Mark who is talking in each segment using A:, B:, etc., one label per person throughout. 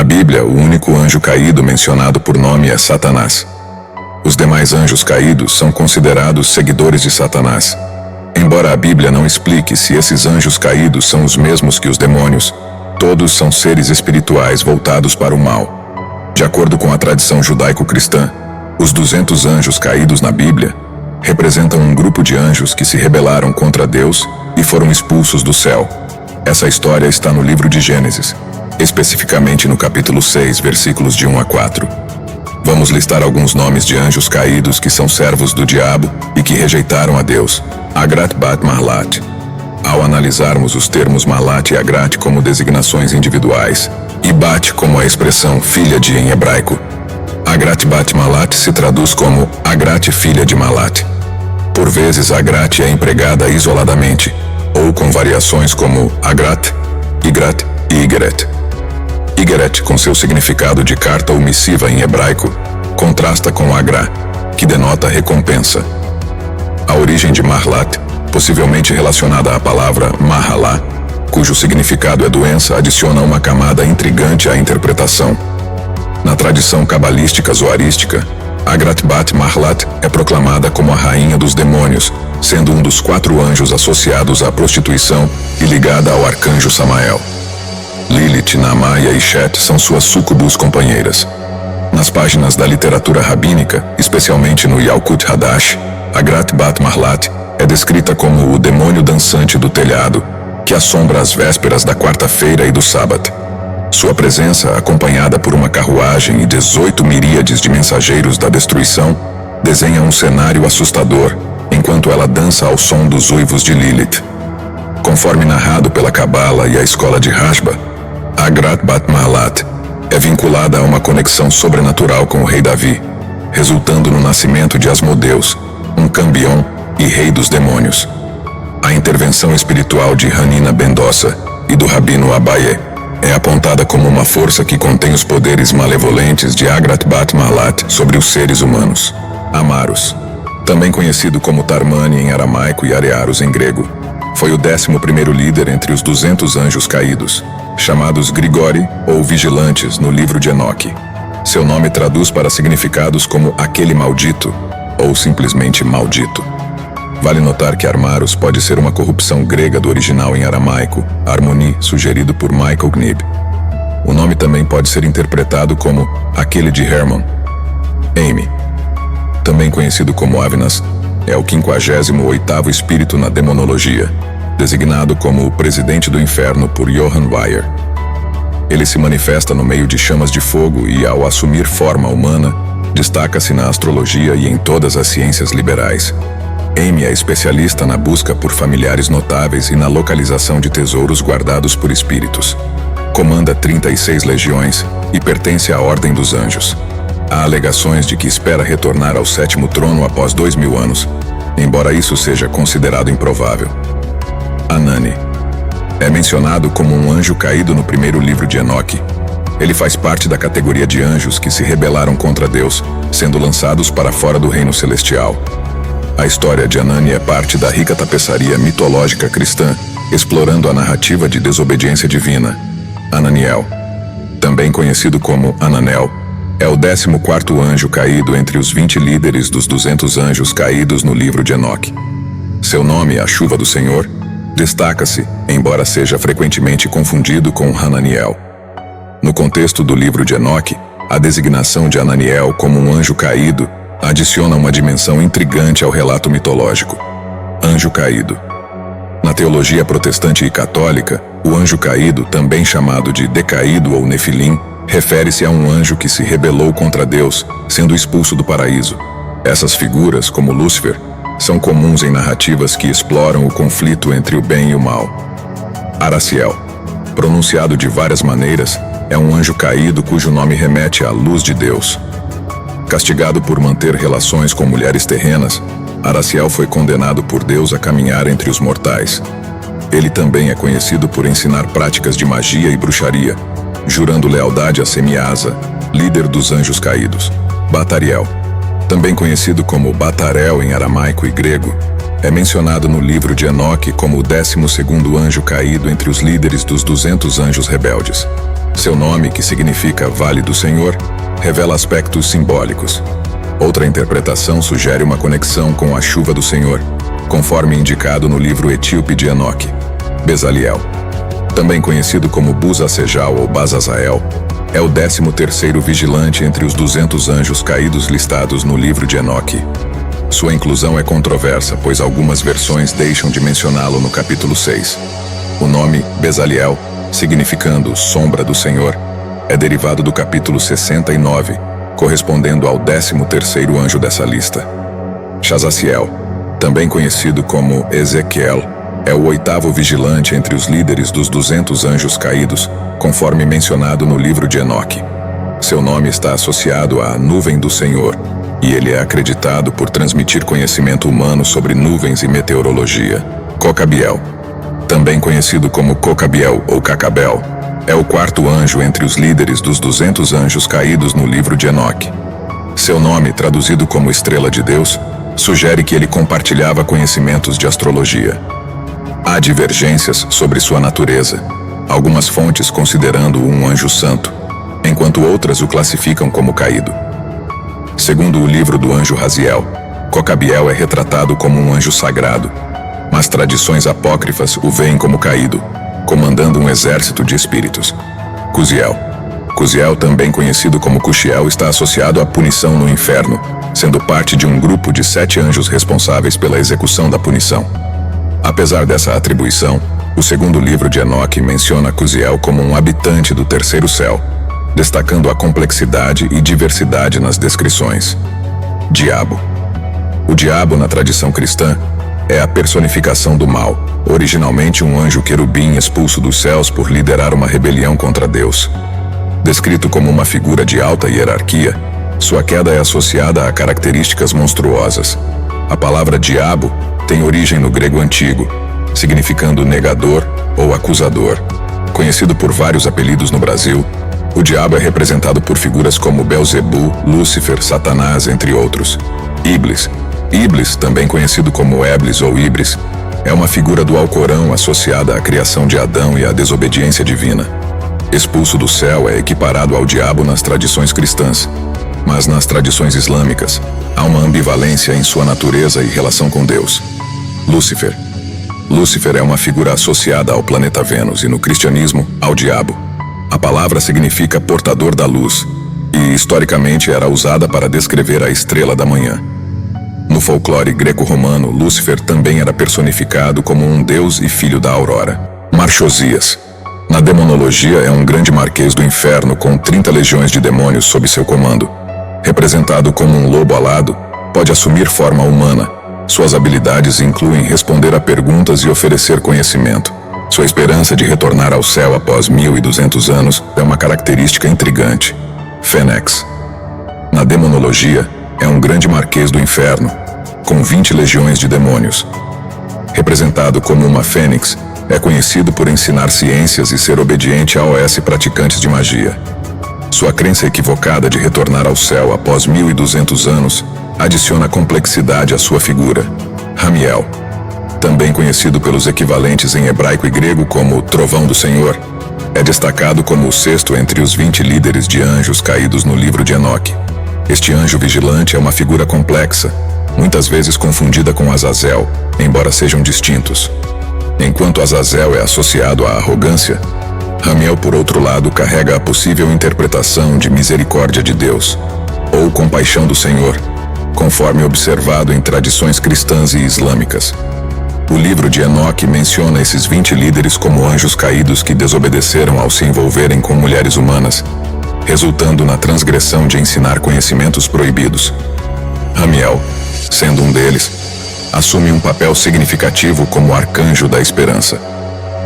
A: Na Bíblia, o único anjo caído mencionado por nome é Satanás. Os demais anjos caídos são considerados seguidores de Satanás. Embora a Bíblia não explique se esses anjos caídos são os mesmos que os demônios, todos são seres espirituais voltados para o mal. De acordo com a tradição judaico-cristã, os 200 anjos caídos na Bíblia representam um grupo de anjos que se rebelaram contra Deus e foram expulsos do céu. Essa história está no livro de Gênesis, especificamente no capítulo 6, versículos de 1 a 4. Vamos listar alguns nomes de anjos caídos que são servos do diabo e que rejeitaram a Deus. Agrat Bat Mahlat. Ao analisarmos os termos Mahlat e Agrat como designações individuais, e Bat como a expressão filha de em hebraico, Agrat Bat Mahlat se traduz como Agrat filha de Mahlat. Por vezes Agrat é empregada isoladamente, ou com variações como Agrat, Igrat e Igeret. Igeret, com seu significado de carta ou missiva em hebraico, contrasta com Agra, que denota recompensa. A origem de Mahlat, possivelmente relacionada à palavra Mahalá, cujo significado é doença, adiciona uma camada intrigante à interpretação. Na tradição cabalística zoarística, Agrat Bat Mahlat é proclamada como a rainha dos demônios, sendo um dos 4 anjos associados à prostituição e ligada ao arcanjo Samael. Lilith, Naamá e Aishet são suas súcubus companheiras. Nas páginas da literatura rabínica, especialmente no Yalkut Hadash, Agrat Bat Mahlat é descrita como o demônio dançante do telhado, que assombra as vésperas da quarta-feira e do sábado. Sua presença, acompanhada por uma carruagem e 18 miríades de mensageiros da destruição, desenha um cenário assustador, enquanto ela dança ao som dos uivos de Lilith. Conforme narrado pela Cabala e a escola de Rashba, Agrat Bat Mahlat é vinculada a uma conexão sobrenatural com o rei Davi, resultando no nascimento de Asmodeus, um campeão e rei dos demônios. A intervenção espiritual de Hanina Bendossa e do Rabino Abaye é apontada como uma força que contém os poderes malevolentes de Agrat Bat Mahlat sobre os seres humanos. Amaros, também conhecido como Tarmani em aramaico e Arearos em grego, foi o 11º líder entre os 200 anjos caídos, chamados Grigori ou Vigilantes no livro de Enoque. Seu nome traduz para significados como aquele maldito ou simplesmente maldito. Vale notar que Armaros pode ser uma corrupção grega do original em aramaico, Harmony, sugerido por Michael Gnib. O nome também pode ser interpretado como aquele de Hermon. Amy, também conhecido como Avinas, é o 58º espírito na demonologia, designado como o presidente do inferno por Johann Weyer. Ele se manifesta no meio de chamas de fogo e, ao assumir forma humana, destaca-se na astrologia e em todas as ciências liberais. Amy é especialista na busca por familiares notáveis e na localização de tesouros guardados por espíritos. Comanda 36 legiões e pertence à Ordem dos Anjos. Há alegações de que espera retornar ao 7º trono após 2000 anos, embora isso seja considerado improvável. Anani é mencionado como um anjo caído no primeiro livro de Enoque. Ele faz parte da categoria de anjos que se rebelaram contra Deus, sendo lançados para fora do reino celestial. A história de Anani é parte da rica tapeçaria mitológica cristã, explorando a narrativa de desobediência divina. Ananiel, também conhecido como Ananel, é o 14º anjo caído entre os 20 líderes dos 200 anjos caídos no livro de Enoque. Seu nome, a chuva do Senhor, destaca-se, embora seja frequentemente confundido com Hananiel. No contexto do livro de Enoque, a designação de Ananiel como um anjo caído adiciona uma dimensão intrigante ao relato mitológico. Anjo caído. Na teologia protestante e católica, o anjo caído, também chamado de decaído ou nefilim, refere-se a um anjo que se rebelou contra Deus, sendo expulso do paraíso. Essas figuras, como Lúcifer, são comuns em narrativas que exploram o conflito entre o bem e o mal. Araciel, pronunciado de várias maneiras, é um anjo caído cujo nome remete à luz de Deus. Castigado por manter relações com mulheres terrenas, Araciel foi condenado por Deus a caminhar entre os mortais. Ele também é conhecido por ensinar práticas de magia e bruxaria, jurando lealdade a Semiasa, líder dos anjos caídos. Batariel, também conhecido como Batarel em aramaico e grego, é mencionado no livro de Enoque como o 12º anjo caído entre os líderes dos 200 anjos rebeldes. Seu nome, que significa Vale do Senhor, revela aspectos simbólicos. Outra interpretação sugere uma conexão com a chuva do Senhor, conforme indicado no livro etíope de Enoque. Bezaliel, também conhecido como Buz-Asejal ou Bazazael, é o 13º vigilante entre os 200 anjos caídos listados no livro de Enoque. Sua inclusão é controversa, pois algumas versões deixam de mencioná-lo no capítulo 6. O nome Bezaliel, significando sombra do Senhor, é derivado do capítulo 69, correspondendo ao 13º anjo dessa lista. Shazaziel, também conhecido como Ezequiel, é o 8º vigilante entre os líderes dos 200 anjos caídos, conforme mencionado no livro de Enoque. Seu nome está associado à nuvem do Senhor, e ele é acreditado por transmitir conhecimento humano sobre nuvens e meteorologia. Cocabiel, também conhecido como Cocabiel ou Cacabel, é o 4º anjo entre os líderes dos 200 anjos caídos no livro de Enoque. Seu nome, traduzido como Estrela de Deus, sugere que ele compartilhava conhecimentos de astrologia. Há divergências sobre sua natureza, algumas fontes considerando-o um anjo santo, enquanto outras o classificam como caído. Segundo o livro do anjo Raziel, Cocabiel é retratado como um anjo sagrado, mas tradições apócrifas o veem como caído, comandando um exército de espíritos. Cuziel, também conhecido como Cuxiel, está associado à punição no inferno, sendo parte de um grupo de 7 anjos responsáveis pela execução da punição. Apesar dessa atribuição, o segundo livro de Enoque menciona Cuziel como um habitante do terceiro céu, destacando a complexidade e diversidade nas descrições. Diabo. O diabo, na tradição cristã, é a personificação do mal, originalmente um anjo querubim expulso dos céus por liderar uma rebelião contra Deus. Descrito como uma figura de alta hierarquia, sua queda é associada a características monstruosas. A palavra diabo tem origem no grego antigo, significando negador ou acusador. Conhecido por vários apelidos no Brasil, o diabo é representado por figuras como Belzebu, Lúcifer, Satanás, entre outros. Iblis, também conhecido como Eblis ou Ibris, é uma figura do Alcorão associada à criação de Adão e à desobediência divina. Expulso do céu é equiparado ao diabo nas tradições cristãs, mas nas tradições islâmicas, há uma ambivalência em sua natureza e relação com Deus. Lúcifer é uma figura associada ao planeta Vênus e, no cristianismo, ao diabo. A palavra significa portador da luz, e historicamente era usada para descrever a estrela da manhã. No folclore greco-romano, Lúcifer também era personificado como um deus e filho da aurora. Marchosias. Na demonologia, é um grande marquês do inferno com 30 legiões de demônios sob seu comando. Representado como um lobo alado, pode assumir forma humana. Suas habilidades incluem responder a perguntas e oferecer conhecimento. Sua esperança de retornar ao céu após 1200 anos é uma característica intrigante. Fênix. Na demonologia, é um grande marquês do inferno, com 20 legiões de demônios. Representado como uma fênix, é conhecido por ensinar ciências e ser obediente a OS praticantes de magia. Sua crença equivocada de retornar ao céu após 1200 anos adiciona complexidade à sua figura. Ramiel, também conhecido pelos equivalentes em hebraico e grego como Trovão do Senhor, é destacado como o 6º entre os 20 líderes de anjos caídos no livro de Enoque. Este anjo vigilante é uma figura complexa, muitas vezes confundida com Azazel, embora sejam distintos. Enquanto Azazel é associado à arrogância, Ramiel, por outro lado, carrega a possível interpretação de misericórdia de Deus, ou compaixão do Senhor, conforme observado em tradições cristãs e islâmicas. O livro de Enoque menciona esses 20 líderes como anjos caídos que desobedeceram ao se envolverem com mulheres humanas, resultando na transgressão de ensinar conhecimentos proibidos. Ramiel, sendo um deles, assume um papel significativo como arcanjo da esperança.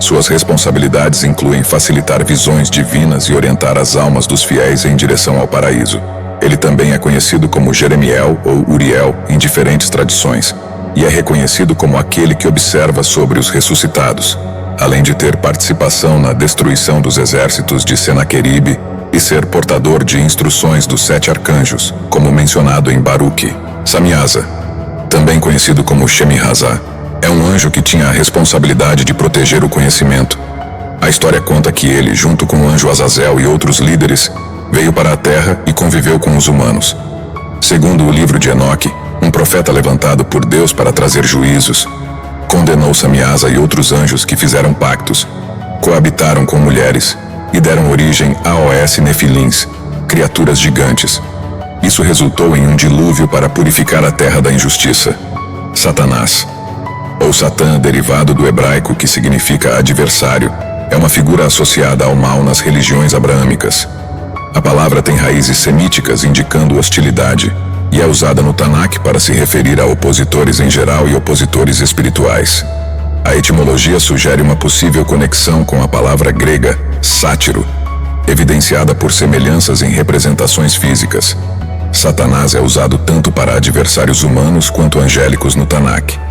A: Suas responsabilidades incluem facilitar visões divinas e orientar as almas dos fiéis em direção ao paraíso. Ele também é conhecido como Jeremiel ou Uriel em diferentes tradições, e é reconhecido como aquele que observa sobre os ressuscitados, além de ter participação na destruição dos exércitos de Senaqueribe e ser portador de instruções dos 7 arcanjos, como mencionado em Baruque. Samiasa, também conhecido como Shemihazá, é um anjo que tinha a responsabilidade de proteger o conhecimento. A história conta que ele, junto com o anjo Azazel e outros líderes, veio para a terra e conviveu com os humanos. Segundo o livro de Enoque, um profeta levantado por Deus para trazer juízos, condenou Samiasa e outros anjos que fizeram pactos, coabitaram com mulheres e deram origem a Os Nefilins, criaturas gigantes. Isso resultou em um dilúvio para purificar a terra da injustiça. Satanás, ou Satã, derivado do hebraico que significa adversário, é uma figura associada ao mal nas religiões abraâmicas. A palavra tem raízes semíticas indicando hostilidade e é usada no Tanakh para se referir a opositores em geral e opositores espirituais. A etimologia sugere uma possível conexão com a palavra grega sátiro, evidenciada por semelhanças em representações físicas. Satanás é usado tanto para adversários humanos quanto angélicos no Tanakh.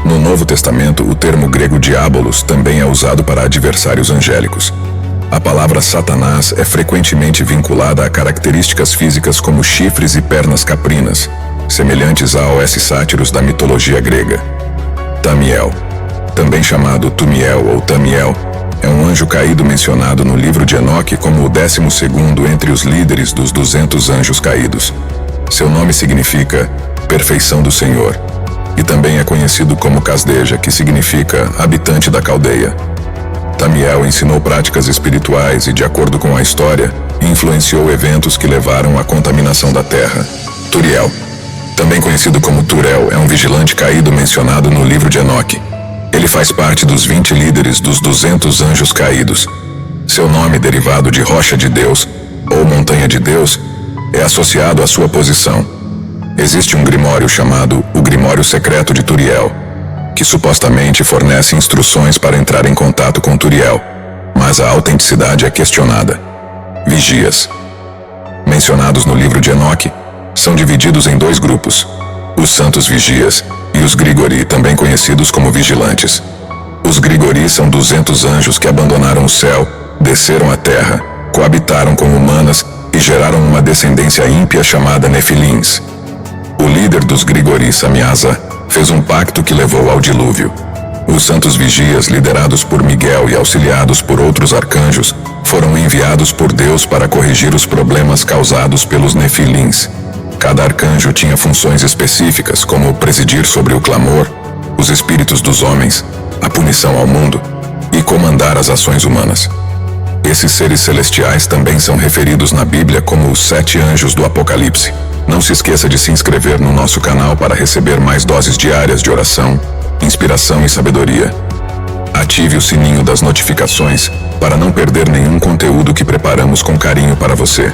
A: No Novo Testamento, o termo grego diabolos também é usado para adversários angélicos. A palavra Satanás é frequentemente vinculada a características físicas como chifres e pernas caprinas, semelhantes a Os sátiros da mitologia grega. Tamiel, também chamado Tumiel ou Tamiel, é um anjo caído mencionado no livro de Enoque como o 12º entre os líderes dos 200 anjos caídos. Seu nome significa perfeição do Senhor, e também é conhecido como Casdeja, que significa habitante da caldeia. Tamiel ensinou práticas espirituais e, de acordo com a história, influenciou eventos que levaram à contaminação da terra. Turiel, também conhecido como Turel, é um vigilante caído mencionado no livro de Enoque. Ele faz parte dos 20 líderes dos 200 anjos caídos. Seu nome, derivado de rocha de Deus, ou montanha de Deus, é associado à sua posição. Existe um grimório chamado o Grimório Secreto de Turiel, que supostamente fornece instruções para entrar em contato com Turiel, mas a autenticidade é questionada. Vigias, mencionados no livro de Enoque, são divididos em dois grupos: os santos vigias e os grigori, também conhecidos como vigilantes. Os grigori são 200 anjos que abandonaram o céu, desceram à terra, coabitaram com humanas e geraram uma descendência ímpia chamada Nefilins. O líder dos grigori, Samiasa, fez um pacto que levou ao dilúvio. Os santos vigias, liderados por Miguel e auxiliados por outros arcanjos, foram enviados por Deus para corrigir os problemas causados pelos Nefilins. Cada arcanjo tinha funções específicas, como presidir sobre o clamor, os espíritos dos homens, a punição ao mundo e comandar as ações humanas. Esses seres celestiais também são referidos na Bíblia como os 7 anjos do Apocalipse. Não se esqueça de se inscrever no nosso canal para receber mais doses diárias de oração, inspiração e sabedoria. Ative o sininho das notificações para não perder nenhum conteúdo que preparamos com carinho para você.